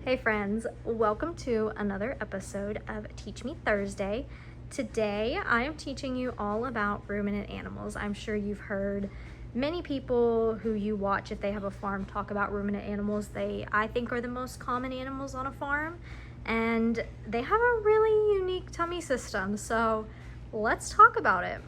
Hey friends, welcome to another episode of Teach Me Thursday. Today I am teaching you all about ruminant animals. I'm sure you've heard many people who you watch if they have a farm talk about ruminant animals. They, I think, are the most common animals on a farm, and they have a really unique tummy system. So let's talk about it.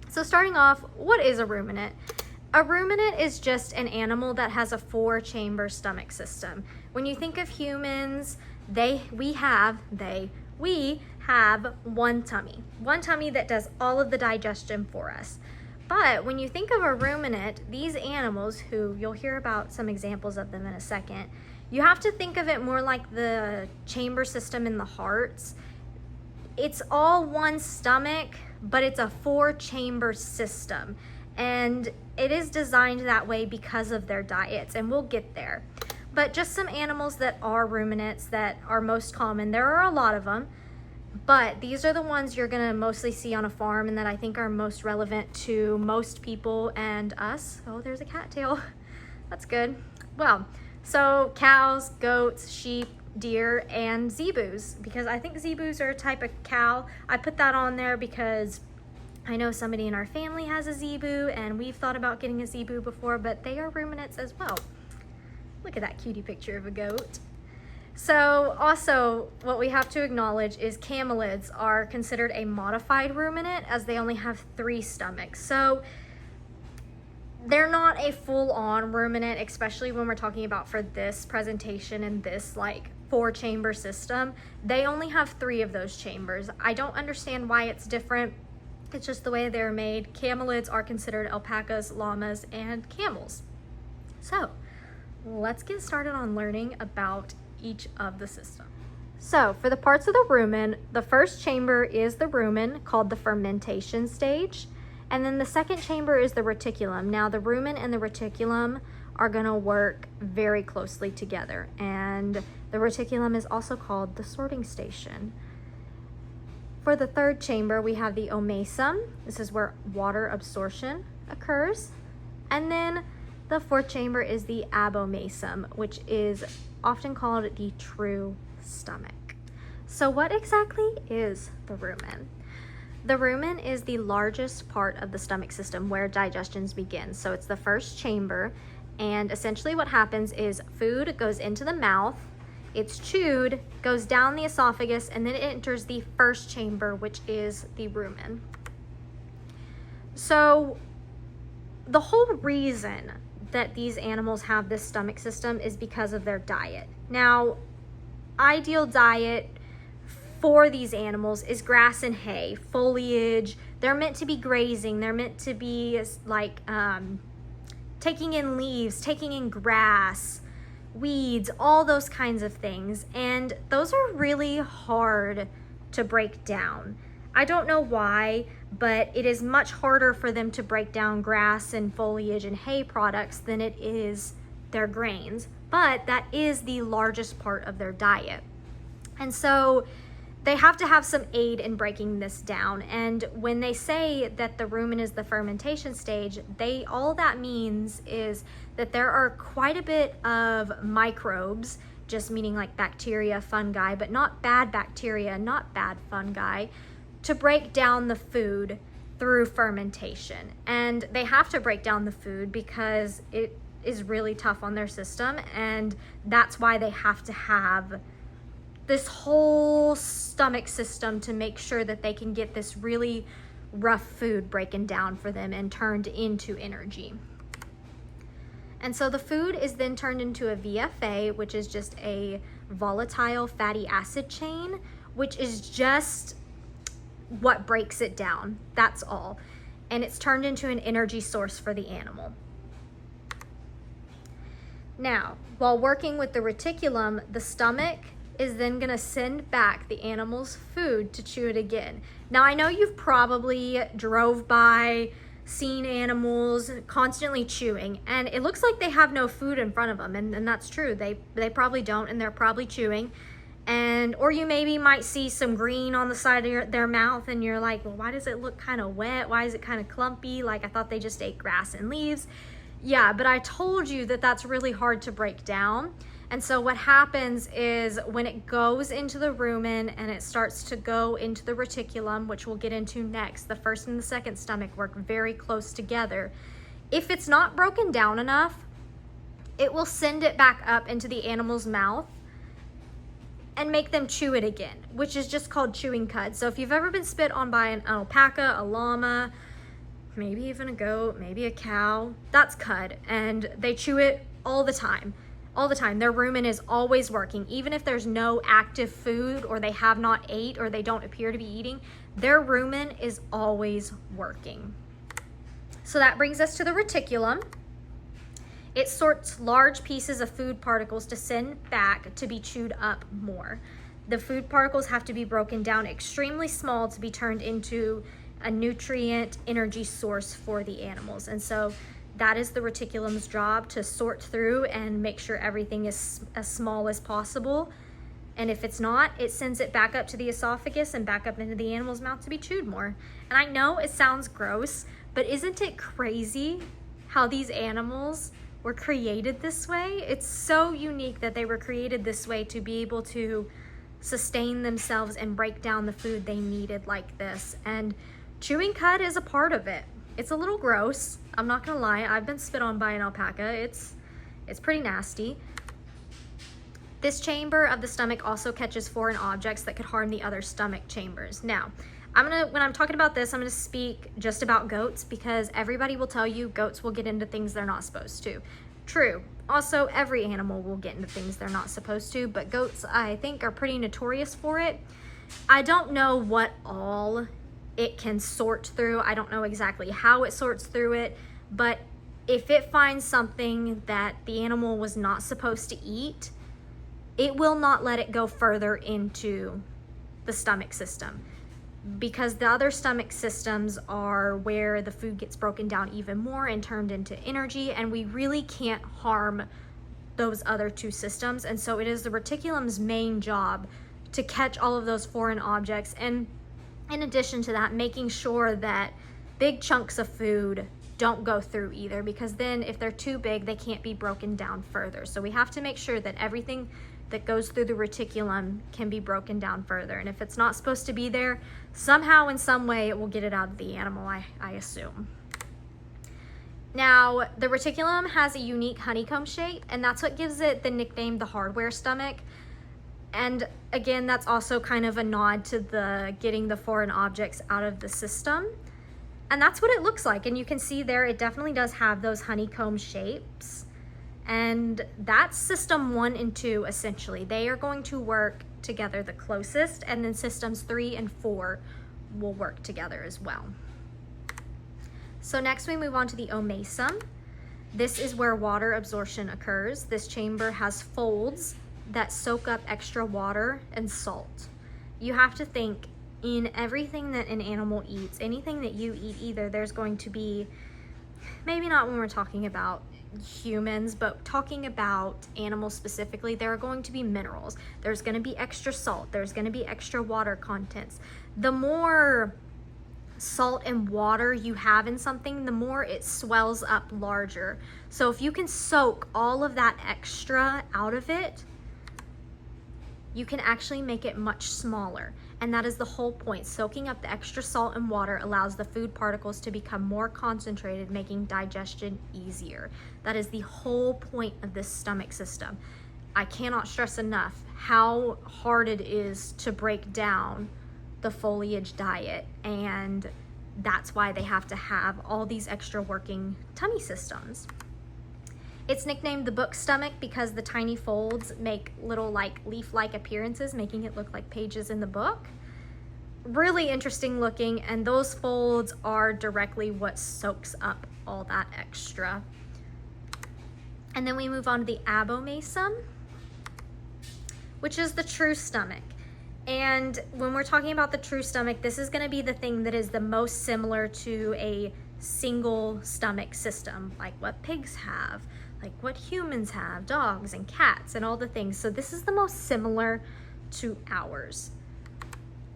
So starting off, what is a ruminant? A ruminant is just an animal that has a 4-chamber stomach system. When you think of humans, we have one tummy that does all of the digestion for us. But when you think of a ruminant, these animals, who you'll hear about some examples of them in a second, you have to think of it more like the chamber system in the hearts. It's all one stomach, but it's a 4-chamber system. And it is designed that way because of their diets, and we'll get there. But just some animals that are ruminants that are most common. There are a lot of them, but these are the ones you're gonna mostly see on a farm and that I think are most relevant to most people and us. Oh, there's a cattail. That's good. Well, so cows, goats, sheep, deer, and zebus, because I think zebus are a type of cow. I put that on there because I know somebody in our family has a zebu, and we've thought about getting a zebu before, but they are ruminants as well. Look at that cutie picture of a goat. So also, what we have to acknowledge is camelids are considered a modified ruminant, as they only have 3 stomachs. So they're not a full-on ruminant, especially when we're talking about for this presentation and this 4-chamber system. They only have 3 of those chambers. I don't understand why it's different. It's just the way they're made. Camelids are considered alpacas, llamas, and camels. So let's get started on learning about each of the systems. So for the parts of the rumen, the first chamber is the rumen, called the fermentation stage. And then the second chamber is the reticulum. Now the rumen and the reticulum are gonna work very closely together. And the reticulum is also called the sorting station. For the third chamber, we have the Omasum. This is where water absorption occurs. And then the fourth chamber is the Abomasum, which is often called the true stomach. So what exactly is the rumen? The rumen is the largest part of the stomach system where digestions begin. So it's the first chamber, and essentially what happens is food goes into the mouth, it's chewed, goes down the esophagus, and then it enters the first chamber, which is the rumen. So the whole reason that these animals have this stomach system is because of their diet. Now, ideal diet for these animals is grass and hay, foliage. They're meant to be grazing. They're meant to be taking in leaves, taking in grass, weeds, all those kinds of things. And those are really hard to break down. I don't know why, but it is much harder for them to break down grass and foliage and hay products than it is their grains. But that is the largest part of their diet. And so they have to have some aid in breaking this down. And when they say that the rumen is the fermentation stage, all that means is that there are quite a bit of microbes, just meaning like bacteria, fungi, but not bad bacteria, not bad fungi, to break down the food through fermentation. And they have to break down the food because it is really tough on their system, and that's why they have to have this whole stomach system to make sure that they can get this really rough food breaking down for them and turned into energy. And so the food is then turned into a VFA, which is just a volatile fatty acid chain, which is just what breaks it down. That's all. And it's turned into an energy source for the animal. Now, while working with the reticulum, the stomach is then gonna send back the animal's food to chew it again. Now, I know you've probably drove by, seen animals constantly chewing, and it looks like they have no food in front of them, and that's true. They probably don't, and they're probably chewing. Or you maybe might see some green on the side of their mouth, and you're like, well, why does it look kind of wet? Why is it kind of clumpy? Like, I thought they just ate grass and leaves. Yeah, but I told you that that's really hard to break down. And so what happens is when it goes into the rumen and it starts to go into the reticulum, which we'll get into next, the first and the second stomach work very close together. If it's not broken down enough, it will send it back up into the animal's mouth and make them chew it again, which is just called chewing cud. So if you've ever been spit on by an alpaca, a llama, maybe even a goat, maybe a cow, that's cud, and they chew it all the time. All the time. Their rumen is always working. Even if there's no active food or they have not ate or they don't appear to be eating, their rumen is always working. So that brings us to the reticulum. It sorts large pieces of food particles to send back to be chewed up more. The food particles have to be broken down extremely small to be turned into a nutrient energy source for the animals. And so that is the reticulum's job, to sort through and make sure everything is as small as possible. And if it's not, it sends it back up to the esophagus and back up into the animal's mouth to be chewed more. And I know it sounds gross, but isn't it crazy how these animals were created this way? It's so unique that they were created this way, to be able to sustain themselves and break down the food they needed like this. And chewing cud is a part of it. It's a little gross, I'm not gonna lie. I've been spit on by an alpaca. It's pretty nasty. This chamber of the stomach also catches foreign objects that could harm the other stomach chambers. Now, when I'm talking about this, I'm gonna speak just about goats, because everybody will tell you goats will get into things they're not supposed to. True. Also, every animal will get into things they're not supposed to, but goats, I think, are pretty notorious for it. I don't know what all it can sort through. I don't know exactly how it sorts through it, but if it finds something that the animal was not supposed to eat, it will not let it go further into the stomach system, because the other stomach systems are where the food gets broken down even more and turned into energy, and we really can't harm those other two systems. And so it is the reticulum's main job to catch all of those foreign objects, and in addition to that, making sure that big chunks of food don't go through either, because then if they're too big, they can't be broken down further. So we have to make sure that everything that goes through the reticulum can be broken down further. And if it's not supposed to be there, somehow in some way it will get it out of the animal, I assume. Now, the reticulum has a unique honeycomb shape, and that's what gives it the nickname the hardware stomach. And again, that's also kind of a nod to the getting the foreign objects out of the system. And that's what it looks like. And you can see there, it definitely does have those honeycomb shapes. And that's system 1 and 2, essentially. They are going to work together the closest, and then systems 3 and 4 will work together as well. So next we move on to the Omasum. This is where water absorption occurs. This chamber has folds that soak up extra water and salt. You have to think, in everything that an animal eats, anything that you eat either, there's going to be, maybe not when we're talking about humans, but talking about animals specifically, there are going to be minerals. There's going to be extra salt. There's going to be extra water contents. The more salt and water you have in something, the more it swells up larger. So if you can soak all of that extra out of it, you can actually make it much smaller. And that is the whole point. Soaking up the extra salt and water allows the food particles to become more concentrated, making digestion easier. That is the whole point of this stomach system. I cannot stress enough how hard it is to break down the foliage diet, and that's why they have to have all these extra working tummy systems. It's nicknamed the book stomach because the tiny folds make little like leaf-like appearances, making it look like pages in the book. Really interesting looking, and those folds are directly what soaks up all that extra. And then we move on to the Abomasum, which is the true stomach. And when we're talking about the true stomach, this is going to be the thing that is the most similar to a single stomach system, like what pigs have, like what humans have, dogs and cats and all the things. So this is the most similar to ours.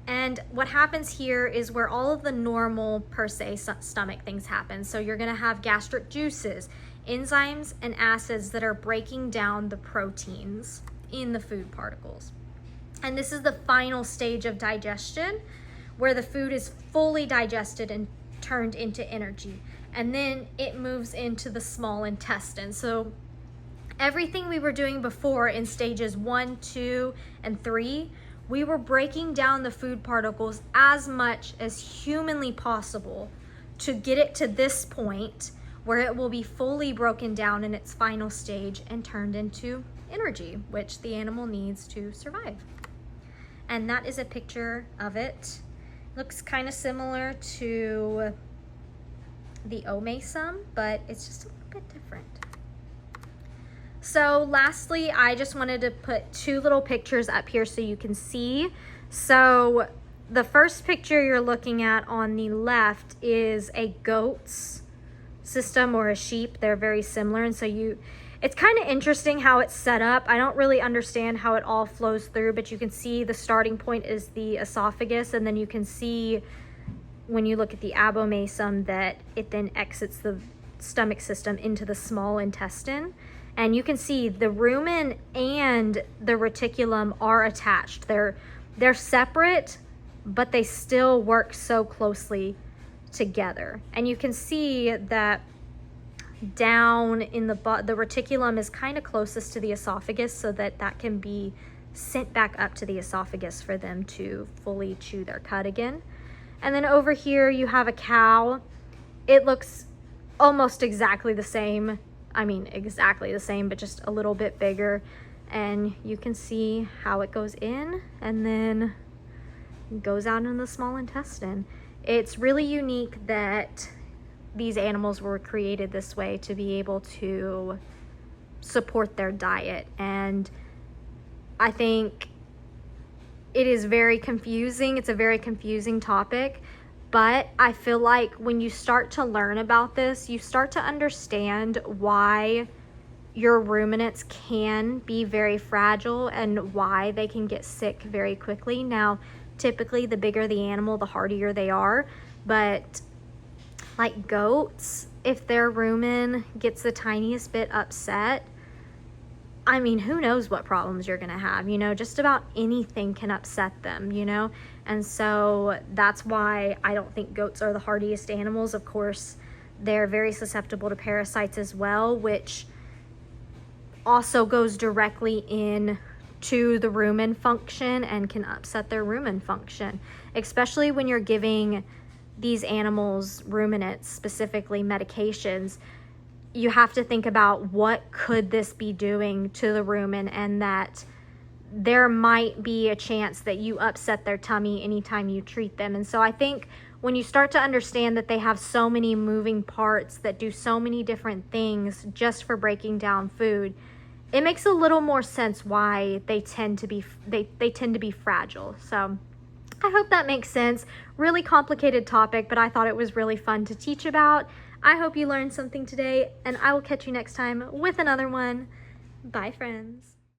And what happens here is where all of the normal per se stomach things happen. So you're going to have gastric juices enzymes and acids that are breaking down the proteins in the food particles. And this is the final stage of digestion, where the food is fully digested and turned into energy. And then it moves into the small intestine. So everything we were doing before in stages 1, 2, and 3, we were breaking down the food particles as much as humanly possible to get it to this point where it will be fully broken down in its final stage and turned into energy, which the animal needs to survive. And that is a picture of it. Looks kind of similar to the Omasum, but it's just a little bit different. So lastly, I just wanted to put 2 little pictures up here so you can see. So the first picture you're looking at on the left is a goat's system or a sheep. They're very similar, and so it's kind of interesting how it's set up. I don't really understand how it all flows through, but you can see the starting point is the esophagus, and then you can see when you look at the Abomasum that it then exits the stomach system into the small intestine. And you can see the rumen and the reticulum are attached. They're separate, but they still work so closely together. And you can see that down in the reticulum is kind of closest to the esophagus, so that can be sent back up to the esophagus for them to fully chew their cud again. And then over here you have a cow. It looks almost exactly the same. I mean, exactly the same, but just a little bit bigger. And you can see how it goes in and then goes out in the small intestine. It's really unique that these animals were created this way to be able to support their diet. And I think it is very confusing. It's a very confusing topic, but I feel like when you start to learn about this, you start to understand why your ruminants can be very fragile and why they can get sick very quickly. Now, typically the bigger the animal, the hardier they are, but like goats, if their rumen gets the tiniest bit upset, I mean, who knows what problems you're gonna have, you know? Just about anything can upset them, you know? And so that's why I don't think goats are the hardiest animals. Of course, they're very susceptible to parasites as well, which also goes directly in to the rumen function and can upset their rumen function, especially when you're giving these animals, ruminants, specifically medications. You have to think about what could this be doing to the rumen, and that there might be a chance that you upset their tummy anytime you treat them. And so I think when you start to understand that they have so many moving parts that do so many different things just for breaking down food, it makes a little more sense why they tend to be fragile. So I hope that makes sense. Really complicated topic, but I thought it was really fun to teach about. I hope you learned something today, and I will catch you next time with another one. Bye, friends.